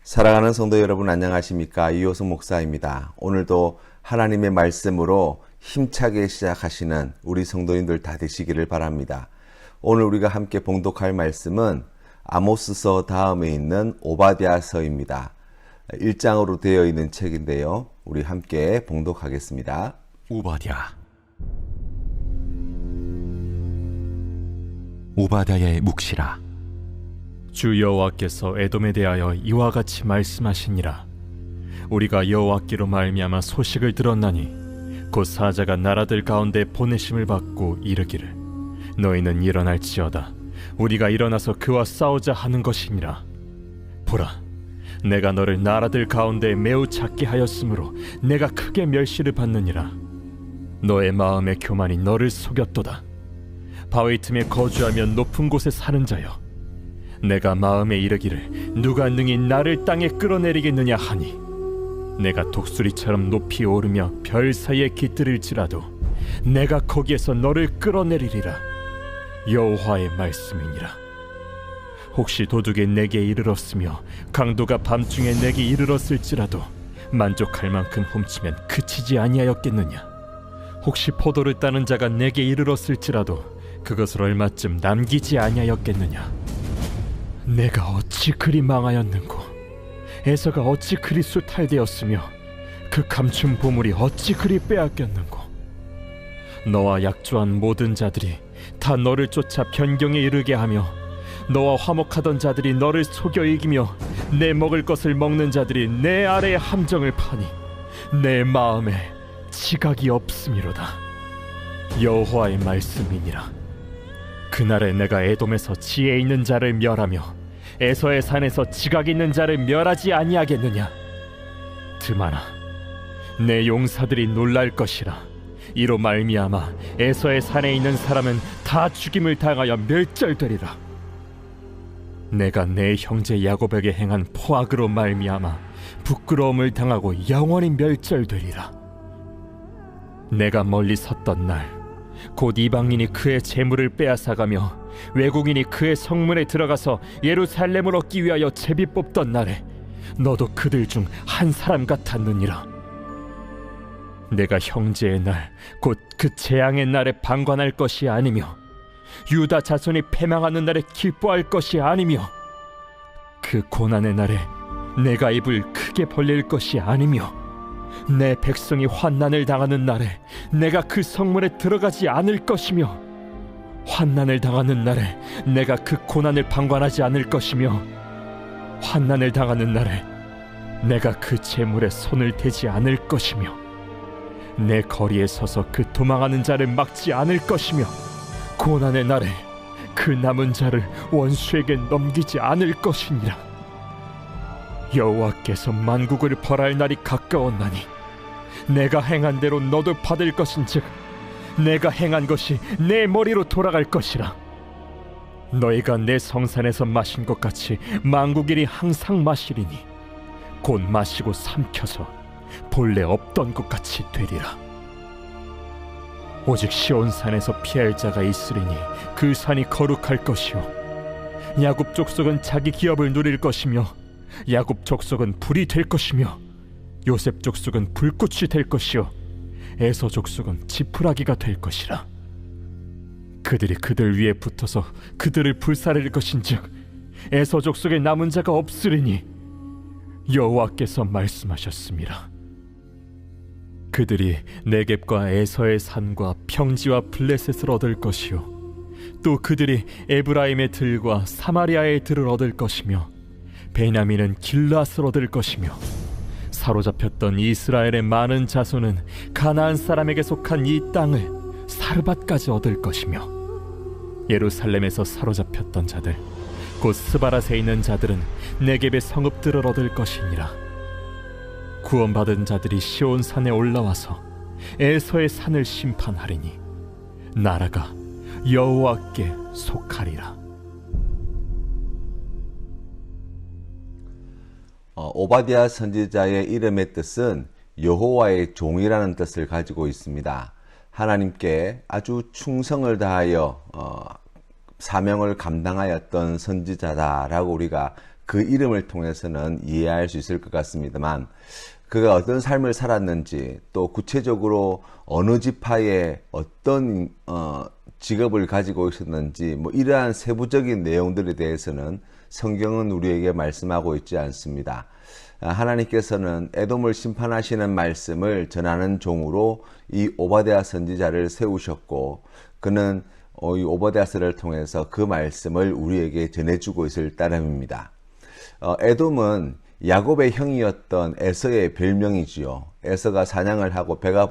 사랑하는 성도 여러분, 안녕하십니까? 이호승 목사입니다. 오늘도 하나님의 말씀으로 힘차게 시작하시는 우리 성도님들 다 되시기를 바랍니다. 오늘 우리가 함께 봉독할 말씀은 아모스서 다음에 있는 오바댜서입니다. 1장으로 되어 있는 책인데요. 우리 함께 봉독하겠습니다. 오바댜의 묵시라. 주 여호와께서 에돔에 대하여 이와 같이 말씀하시니라. 우리가 여호와께로 말미암아 소식을 들었나니 곧 사자가 나라들 가운데 보내심을 받고 이르기를 너희는 일어날지어다. 우리가 일어나서 그와 싸우자 하는 것이니라. 보라, 내가 너를 나라들 가운데 매우 작게 하였으므로 내가 크게 멸시를 받느니라. 너의 마음의 교만이 너를 속였도다. 바위 틈에 거주하며 높은 곳에 사는 자여, 내가 마음에 이르기를 누가 능히 나를 땅에 끌어내리겠느냐 하니 내가 독수리처럼 높이 오르며 별 사이에 깃들일지라도 내가 거기에서 너를 끌어내리리라. 여호와의 말씀이니라. 혹시 도둑이 내게 이르렀으며 강도가 밤중에 내게 이르렀을지라도 만족할 만큼 훔치면 그치지 아니하였겠느냐. 혹시 포도를 따는 자가 내게 이르렀을지라도 그것을 얼마쯤 남기지 아니하였겠느냐. 내가 어찌 그리 망하였는고, 에서가 어찌 그리 수탈되었으며 그 감춘 보물이 어찌 그리 빼앗겼는고. 너와 약조한 모든 자들이 다 너를 쫓아 변경에 이르게 하며 너와 화목하던 자들이 너를 속여 이기며 내 먹을 것을 먹는 자들이 내 아래에 함정을 파니 내 마음에 지각이 없음이로다. 여호와의 말씀이니라. 그날에 내가 에돔에서 지혜 있는 자를 멸하며 에서의 산에서 지각 있는 자를 멸하지 아니하겠느냐. 드마나, 내 용사들이 놀랄 것이라. 이로 말미암아 에서의 산에 있는 사람은 다 죽임을 당하여 멸절되리라. 내가 내 형제 야곱에게 행한 포악으로 말미암아 부끄러움을 당하고 영원히 멸절되리라. 내가 멀리 섰던 날 곧 이방인이 그의 재물을 빼앗아가며 외국인이 그의 성문에 들어가서 예루살렘을 얻기 위하여 제비 뽑던 날에 너도 그들 중 한 사람 같았느니라. 내가 형제의 날 곧 그 재앙의 날에 방관할 것이 아니며 유다 자손이 패망하는 날에 기뻐할 것이 아니며 그 고난의 날에 내가 입을 크게 벌릴 것이 아니며 내 백성이 환난을 당하는 날에 내가 그 성문에 들어가지 않을 것이며 환난을 당하는 날에 내가 그 고난을 방관하지 않을 것이며 환난을 당하는 날에 내가 그 재물에 손을 대지 않을 것이며 내 거리에 서서 그 도망하는 자를 막지 않을 것이며 고난의 날에 그 남은 자를 원수에게 넘기지 않을 것이니라. 여호와께서 만국을 벌할 날이 가까웠나니 내가 행한 대로 너도 받을 것인즉 내가 행한 것이 내 머리로 돌아갈 것이라. 너희가 내 성산에서 마신 것 같이 만국일이 항상 마시리니 곧 마시고 삼켜서 본래 없던 것 같이 되리라. 오직 시온산에서 피할 자가 있으리니 그 산이 거룩할 것이요 야곱 족속은 자기 기업을 누릴 것이며 야곱 족속은 불이 될 것이며 요셉 족속은 불꽃이 될 것이요 에서 족속은 지푸라기가 될 것이라. 그들이 그들 위에 붙어서 그들을 불사를 것인즉 에서 족속에 남은 자가 없으리니 여호와께서 말씀하셨습니다. 그들이 네겝과 에서의 산과 평지와 블레셋을 얻을 것이요 또 그들이 에브라임의 들과 사마리아의 들을 얻을 것이며 베냐민은 길앗을 얻을 것이며 사로잡혔던 이스라엘의 많은 자손은 가나안 사람에게 속한 이 땅을 사르밧까지 얻을 것이며 예루살렘에서 사로잡혔던 자들 곧 스바랏에 있는 자들은 네겝의 성읍들을 얻을 것이니라. 구원받은 자들이 시온산에 올라와서 에서의 산을 심판하리니 나라가 여호와께 속하리라. 오바댜 선지자의 이름의 뜻은 여호와의 종이라는 뜻을 가지고 있습니다. 하나님께 아주 충성을 다하여 사명을 감당하였던 선지자다라고 우리가 그 이름을 통해서는 이해할 수 있을 것 같습니다만, 그가 어떤 삶을 살았는지, 또 구체적으로 어느 지파에 어떤 직업을 가지고 있었는지, 뭐 이러한 세부적인 내용들에 대해서는 성경은 우리에게 말씀하고 있지 않습니다. 하나님께서는 에돔을 심판하시는 말씀을 전하는 종으로 이 오바댜 선지자를 세우셨고, 그는 이 오바댜서를 통해서 그 말씀을 우리에게 전해주고 있을 따름입니다. 에돔은 야곱의 형이었던 에서의 별명이지요. 에서가 사냥을 하고 배가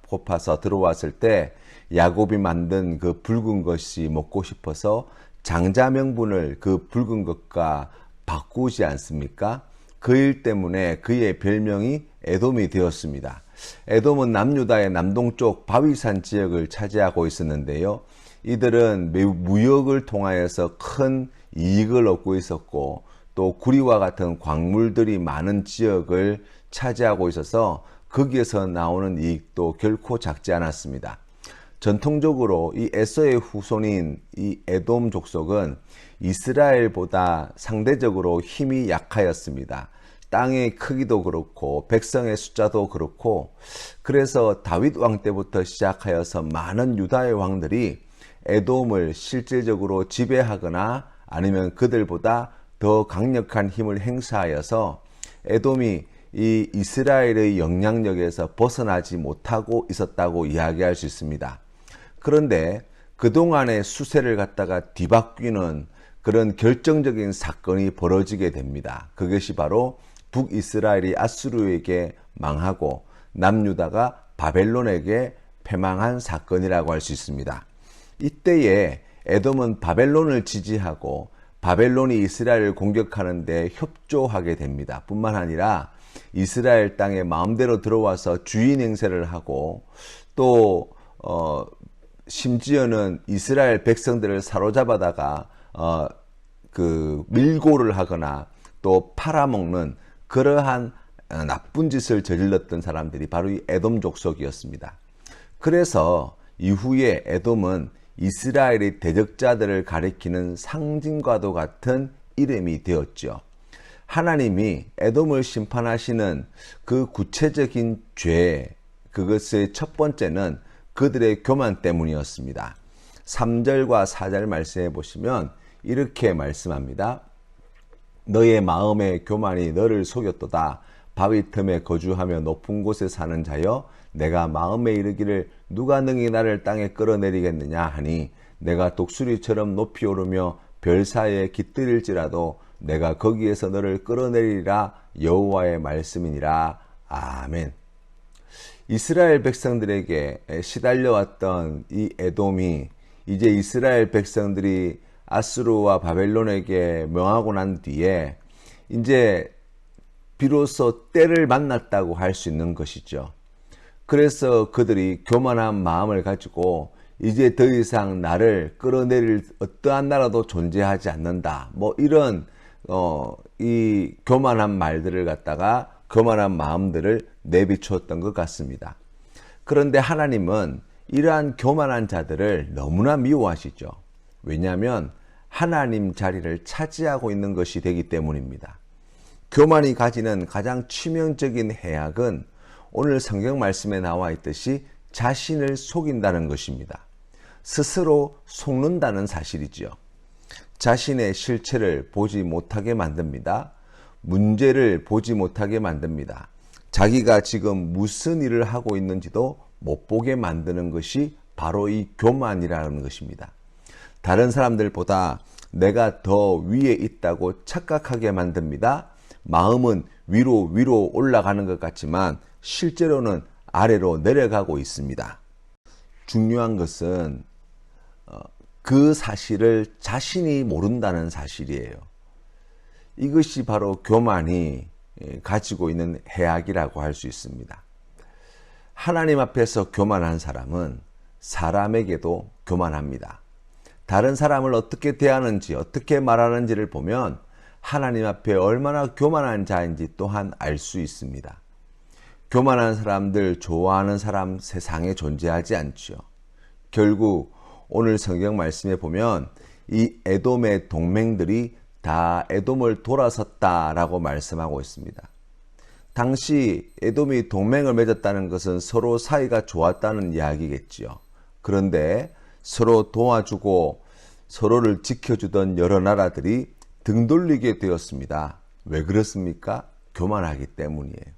고파서 들어왔을 때 야곱이 만든 그 붉은 것이 먹고 싶어서 장자 명분을 그 붉은 것과 바꾸지 않습니까? 그 일 때문에 그의 별명이 에돔이 되었습니다. 에돔은 남유다의 남동쪽 바위산 지역을 차지하고 있었는데요. 이들은 매우 무역을 통하여서 큰 이익을 얻고 있었고, 또 구리와 같은 광물들이 많은 지역을 차지하고 있어서 거기에서 나오는 이익도 결코 작지 않았습니다. 전통적으로 이 에서의 후손인 이 에돔 족속은 이스라엘보다 상대적으로 힘이 약하였습니다. 땅의 크기도 그렇고 백성의 숫자도 그렇고, 그래서 다윗 왕 때부터 시작하여서 많은 유다의 왕들이 에돔을 실질적으로 지배하거나 아니면 그들보다 더 강력한 힘을 행사하여서 에돔이 이 이스라엘의 영향력에서 벗어나지 못하고 있었다고 이야기할 수 있습니다. 그런데 그동안의 수세를 갖다가 뒤바뀌는 그런 결정적인 사건이 벌어지게 됩니다. 그것이 바로 북이스라엘이 아수르에게 망하고 남유다가 바벨론에게 패망한 사건이라고 할 수 있습니다. 이때에 에돔은 바벨론을 지지하고 바벨론이 이스라엘을 공격하는 데 협조하게 됩니다. 뿐만 아니라 이스라엘 땅에 마음대로 들어와서 주인 행세를 하고, 또 심지어는 이스라엘 백성들을 사로잡아다가 그 밀고를 하거나 또 팔아먹는 그러한 나쁜 짓을 저질렀던 사람들이 바로 이 에돔 족속이었습니다. 그래서 이후에 에돔은 이스라엘의 대적자들을 가리키는 상징과도 같은 이름이 되었죠. 하나님이 에돔을 심판하시는 그 구체적인 죄, 그것의 첫 번째는 그들의 교만 때문이었습니다. 3절과 4절 말씀해 보시면 이렇게 말씀합니다. 너의 마음의 교만이 너를 속였도다. 바위 틈에 거주하며 높은 곳에 사는 자여, 내가 마음에 이르기를 누가 능히 나를 땅에 끌어내리겠느냐 하니, 내가 독수리처럼 높이 오르며 별 사이에 깃들일지라도 내가 거기에서 너를 끌어내리라. 여호와의 말씀이니라. 아멘. 이스라엘 백성들에게 시달려왔던 이 에돔이 이제 이스라엘 백성들이 아수르와 바벨론에게 명하고 난 뒤에 이제 비로소 때를 만났다고 할 수 있는 것이죠. 그래서 그들이 교만한 마음을 가지고 이제 더 이상 나를 끌어내릴 어떠한 나라도 존재하지 않는다, 뭐 이런 이 교만한 말들을 갖다가, 교만한 마음들을 내비추었던 것 같습니다. 그런데 하나님은 이러한 교만한 자들을 너무나 미워하시죠. 왜냐하면 하나님 자리를 차지하고 있는 것이 되기 때문입니다. 교만이 가지는 가장 치명적인 해악은 오늘 성경 말씀에 나와 있듯이 자신을 속인다는 것입니다. 스스로 속는다는 사실이지요. 자신의 실체를 보지 못하게 만듭니다. 문제를 보지 못하게 만듭니다. 자기가 지금 무슨 일을 하고 있는지도 못 보게 만드는 것이 바로 이 교만이라는 것입니다. 다른 사람들보다 내가 더 위에 있다고 착각하게 만듭니다. 마음은 위로 올라가는 것 같지만 실제로는 아래로 내려가고 있습니다. 중요한 것은 그 사실을 자신이 모른다는 사실이에요. 이것이 바로 교만이 가지고 있는 해악이라고 할 수 있습니다. 하나님 앞에서 교만한 사람은 사람에게도 교만합니다. 다른 사람을 어떻게 대하는지, 어떻게 말하는지를 보면 하나님 앞에 얼마나 교만한 자인지 또한 알 수 있습니다. 교만한 사람들, 좋아하는 사람 세상에 존재하지 않죠. 결국 오늘 성경 말씀에 보면 이 에돔의 동맹들이 다 에돔을 돌아섰다라고 말씀하고 있습니다. 당시 에돔이 동맹을 맺었다는 것은 서로 사이가 좋았다는 이야기겠지요. 그런데 서로 도와주고 서로를 지켜주던 여러 나라들이 등 돌리게 되었습니다. 왜 그렇습니까? 교만하기 때문이에요.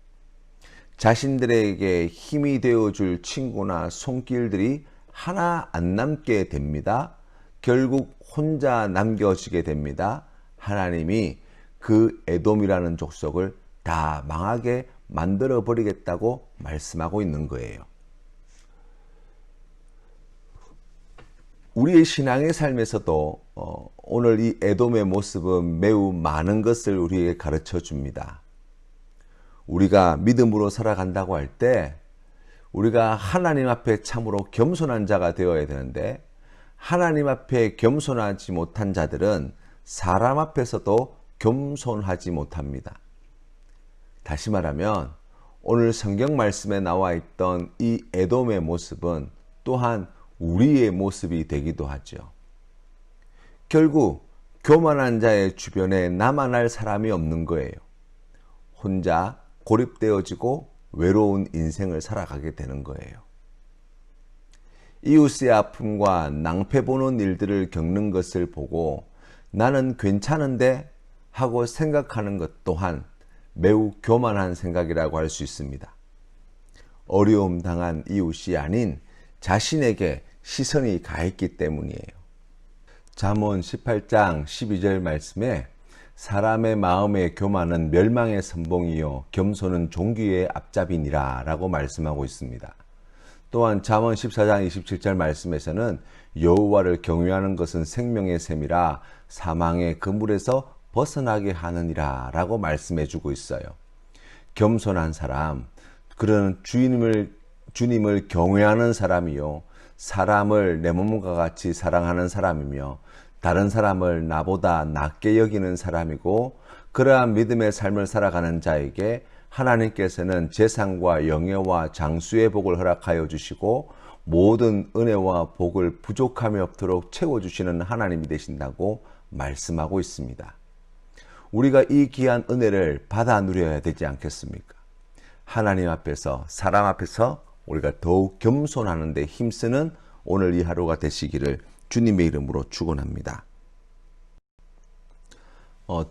자신들에게 힘이 되어줄 친구나 손길들이 하나 안 남게 됩니다. 결국 혼자 남겨지게 됩니다. 하나님이 그 에돔이라는 족속을 다 망하게 만들어 버리겠다고 말씀하고 있는 거예요. 우리의 신앙의 삶에서도 오늘 이 에돔의 모습은 매우 많은 것을 우리에게 가르쳐 줍니다. 우리가 믿음으로 살아간다고 할 때 우리가 하나님 앞에 참으로 겸손한 자가 되어야 되는데, 하나님 앞에 겸손하지 못한 자들은 사람 앞에서도 겸손하지 못합니다. 다시 말하면 오늘 성경 말씀에 나와 있던 이 에돔의 모습은 또한 우리의 모습이 되기도 하죠. 결국 교만한 자의 주변에 남아날 사람이 없는 거예요. 혼자 고립되어지고 외로운 인생을 살아가게 되는 거예요. 이웃의 아픔과 낭패 보는 일들을 겪는 것을 보고 나는 괜찮은데 하고 생각하는 것 또한 매우 교만한 생각이라고 할 수 있습니다. 어려움 당한 이웃이 아닌 자신에게 시선이 가 있기 때문이에요. 잠언 18장 12절 말씀에 사람의 마음의 교만은 멸망의 선봉이요 겸손은 종기의 앞잡이니라 라고 말씀하고 있습니다. 또한 잠언 14장 27절 말씀에서는 여호와를 경외하는 것은 생명의 샘이라 사망의 그물에서 벗어나게 하느니라 라고 말씀해 주고 있어요. 겸손한 사람, 그런 주님을 경외하는 사람이요, 사람을 내 몸과 같이 사랑하는 사람이며 다른 사람을 나보다 낮게 여기는 사람이고, 그러한 믿음의 삶을 살아가는 자에게 하나님께서는 재산과 영예와 장수의 복을 허락하여 주시고 모든 은혜와 복을 부족함이 없도록 채워주시는 하나님이 되신다고 말씀하고 있습니다. 우리가 이 귀한 은혜를 받아 누려야 되지 않겠습니까? 하나님 앞에서, 사람 앞에서 우리가 더욱 겸손하는 데 힘쓰는 오늘 이 하루가 되시기를 주님의 이름으로 축원합니다.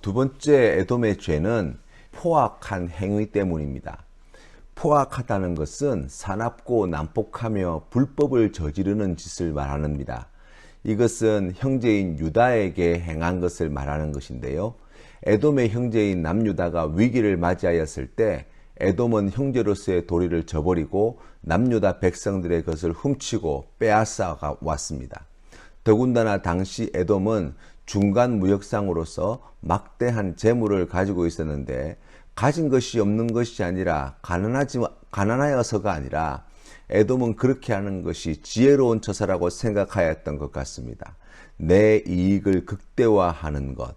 두 번째 에돔의 죄는 포악한 행위 때문입니다. 포악하다는 것은 사납고 난폭하며 불법을 저지르는 짓을 말합니다. 이것은 형제인 유다에게 행한 것을 말하는 것인데요. 에돔의 형제인 남유다가 위기를 맞이하였을 때 에돔은 형제로서의 도리를 저버리고 남유다 백성들의 것을 훔치고 빼앗아 왔습니다. 더군다나 당시 에돔은 중간 무역상으로서 막대한 재물을 가지고 있었는데, 가진 것이 없는 것이 아니라 가난하여서가 아니라 에돔은 그렇게 하는 것이 지혜로운 처사라고 생각하였던 것 같습니다. 내 이익을 극대화하는 것,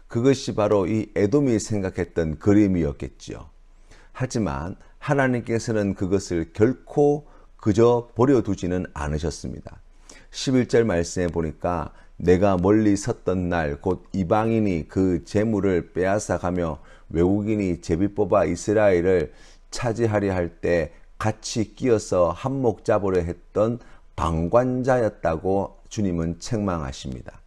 그것이 바로 이 에돔이 생각했던 그림이었겠지요. 하지만 하나님께서는 그것을 결코 그저 버려두지는 않으셨습니다. 11절 말씀에 보니까 내가 멀리 섰던 날 곧 이방인이 그 재물을 빼앗아가며 외국인이 제비 뽑아 이스라엘을 차지하려 할 때 같이 끼어서 한몫 잡으려 했던 방관자였다고 주님은 책망하십니다.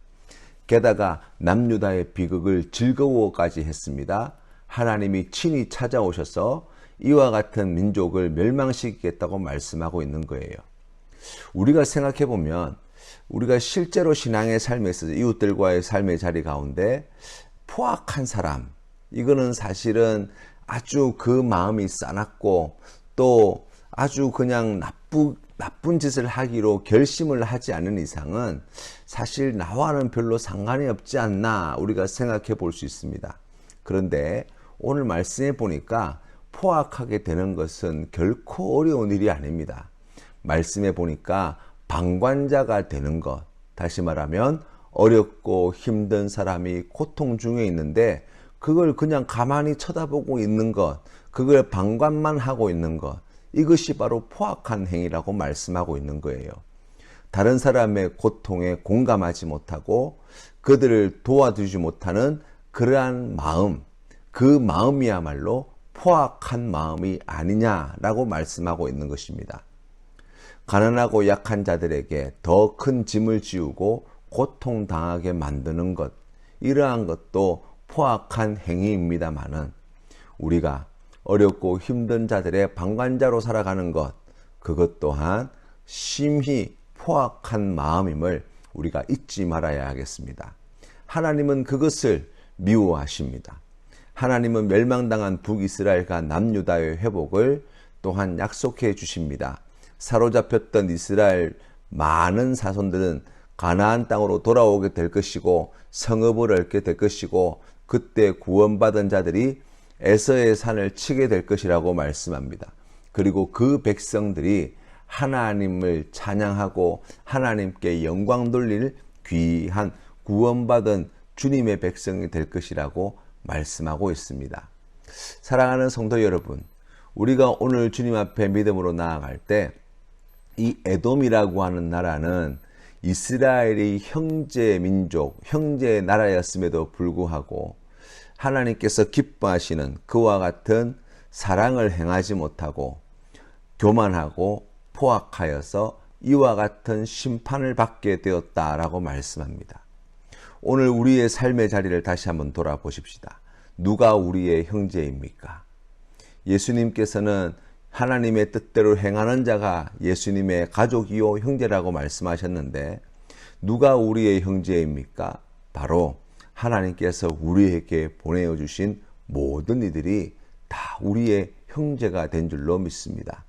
게다가 남유다의 비극을 즐거워까지 했습니다. 하나님이 친히 찾아오셔서 이와 같은 민족을 멸망시키겠다고 말씀하고 있는 거예요. 우리가 생각해 보면 우리가 실제로 신앙의 삶에 있어서 이웃들과의 삶의 자리 가운데 포악한 사람, 이거는 사실은 아주 그 마음이 싸납고 또 아주 그냥 나쁜 짓을 하기로 결심을 하지 않은 이상은 사실 나와는 별로 상관이 없지 않나 우리가 생각해 볼 수 있습니다. 그런데 오늘 말씀해 보니까 포악하게 되는 것은 결코 어려운 일이 아닙니다. 말씀해 보니까 방관자가 되는 것, 다시 말하면 어렵고 힘든 사람이 고통 중에 있는데 그걸 그냥 가만히 쳐다보고 있는 것, 그걸 방관만 하고 있는 것, 이것이 바로 포악한 행위라고 말씀하고 있는 거예요. 다른 사람의 고통에 공감하지 못하고 그들을 도와주지 못하는 그러한 마음, 그 마음이야말로 포악한 마음이 아니냐라고 말씀하고 있는 것입니다. 가난하고 약한 자들에게 더 큰 짐을 지우고 고통당하게 만드는 것, 이러한 것도 포악한 행위입니다마는 우리가 어렵고 힘든 자들의 방관자로 살아가는 것, 그것 또한 심히 포악한 마음임을 우리가 잊지 말아야 하겠습니다. 하나님은 그것을 미워하십니다. 하나님은 멸망당한 북이스라엘과 남유다의 회복을 또한 약속해 주십니다. 사로잡혔던 이스라엘 많은 자손들은 가나안 땅으로 돌아오게 될 것이고 성읍을 얻게 될 것이고 그때 구원받은 자들이 에서의 산을 치게 될 것이라고 말씀합니다. 그리고 그 백성들이 하나님을 찬양하고 하나님께 영광 돌릴 귀한 구원받은 주님의 백성이 될 것이라고 말씀하고 있습니다. 사랑하는 성도 여러분, 우리가 오늘 주님 앞에 믿음으로 나아갈 때 이 에돔이라고 하는 나라는 이스라엘의 형제 민족, 형제 나라였음에도 불구하고 하나님께서 기뻐하시는 그와 같은 사랑을 행하지 못하고 교만하고 포악하여서 이와 같은 심판을 받게 되었다라고 말씀합니다. 오늘 우리의 삶의 자리를 다시 한번 돌아보십시다. 누가 우리의 형제입니까? 예수님께서는 하나님의 뜻대로 행하는 자가 예수님의 가족이요 형제라고 말씀하셨는데 누가 우리의 형제입니까? 바로 하나님께서 우리에게 보내주신 모든 이들이 다 우리의 형제가 된 줄로 믿습니다.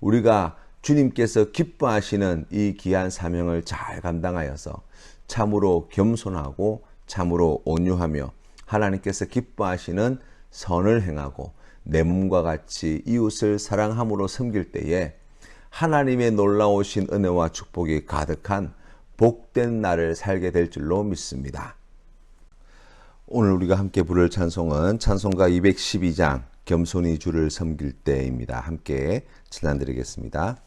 우리가 주님께서 기뻐하시는 이 귀한 사명을 잘 감당하여서 참으로 겸손하고 참으로 온유하며 하나님께서 기뻐하시는 선을 행하고 내 몸과 같이 이웃을 사랑함으로 섬길 때에 하나님의 놀라우신 은혜와 축복이 가득한 복된 날을 살게 될 줄로 믿습니다. 오늘 우리가 함께 부를 찬송은 찬송가 212장 겸손히 주를 섬길 때입니다. 함께 찬양드리겠습니다.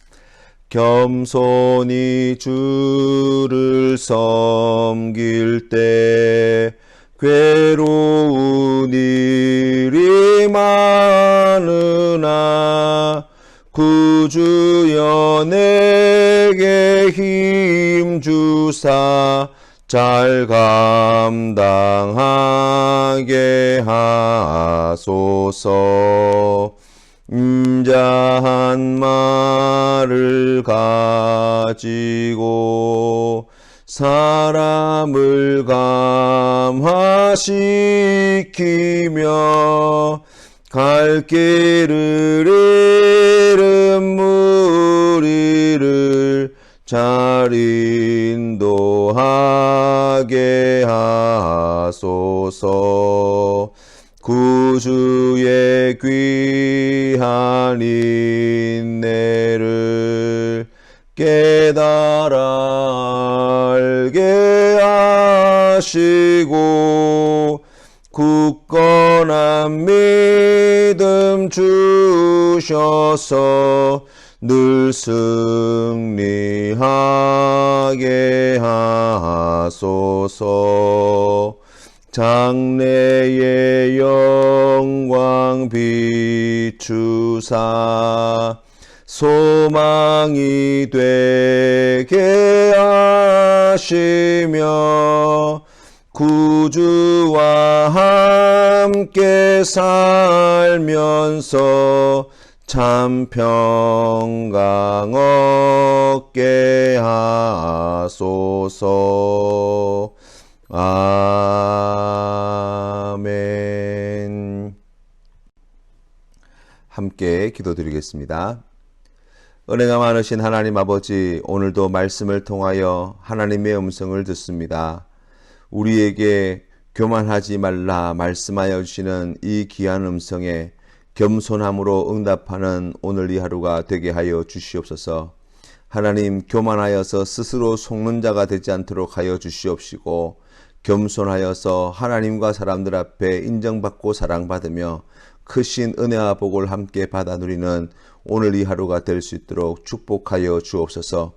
겸손히 주를 섬길 때 괴로운 일이 많으나 구주여 내게 힘 주사 잘 감당하게 하소서. 인자한 말을 가지고 사람을 감화시키며 갈 길을 잃은 무리를 잘 인도하게 하소서. 구주의 귀한 인내를 깨달아 알게 하시고 굳건한 믿음 주셔서 늘 승리하게 하소서. 장래의 영광 비추사 소망이 되게 하시며 구주와 함께 살면서 참 평강 얻게 하소서. 아멘. 함께 기도드리겠습니다. 은혜가 많으신 하나님 아버지, 오늘도 말씀을 통하여 하나님의 음성을 듣습니다. 우리에게 교만하지 말라 말씀하여 주시는 이 귀한 음성에 겸손함으로 응답하는 오늘 이 하루가 되게 하여 주시옵소서. 하나님, 교만하여서 스스로 속는 자가 되지 않도록 하여 주시옵시고 겸손하여서 하나님과 사람들 앞에 인정받고 사랑받으며 크신 은혜와 복을 함께 받아 누리는 오늘 이 하루가 될 수 있도록 축복하여 주옵소서.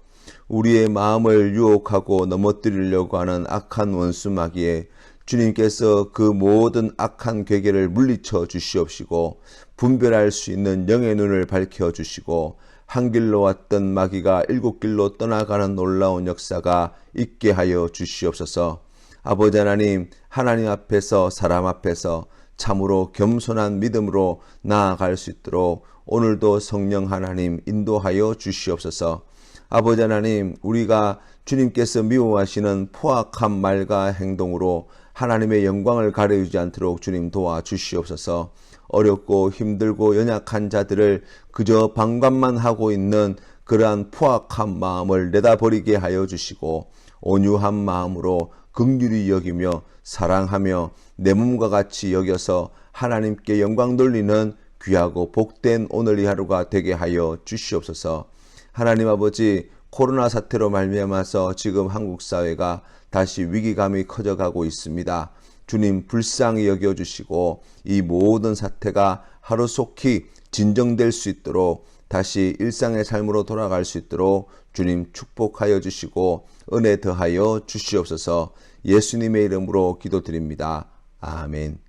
우리의 마음을 유혹하고 넘어뜨리려고 하는 악한 원수 마귀에 주님께서 그 모든 악한 괴계를 물리쳐 주시옵시고 분별할 수 있는 영의 눈을 밝혀 주시고 한 길로 왔던 마귀가 7길로 떠나가는 놀라운 역사가 있게 하여 주시옵소서. 아버지 하나님, 하나님 앞에서 사람 앞에서 참으로 겸손한 믿음으로 나아갈 수 있도록 오늘도 성령 하나님 인도하여 주시옵소서. 아버지 하나님, 우리가 주님께서 미워하시는 포악한 말과 행동으로 하나님의 영광을 가려주지 않도록 주님 도와주시옵소서. 어렵고 힘들고 연약한 자들을 그저 방관만 하고 있는 그러한 포악한 마음을 내다버리게 하여 주시고 온유한 마음으로 긍휼히 여기며 사랑하며 내 몸과 같이 여겨서 하나님께 영광 돌리는 귀하고 복된 오늘 이 하루가 되게 하여 주시옵소서. 하나님 아버지, 코로나 사태로 말미암아서 지금 한국 사회가 다시 위기감이 커져가고 있습니다. 주님 불쌍히 여겨주시고 이 모든 사태가 하루속히 진정될 수 있도록 다시 일상의 삶으로 돌아갈 수 있도록 주님 축복하여 주시고 은혜 더하여 주시옵소서. 예수님의 이름으로 기도드립니다. 아멘.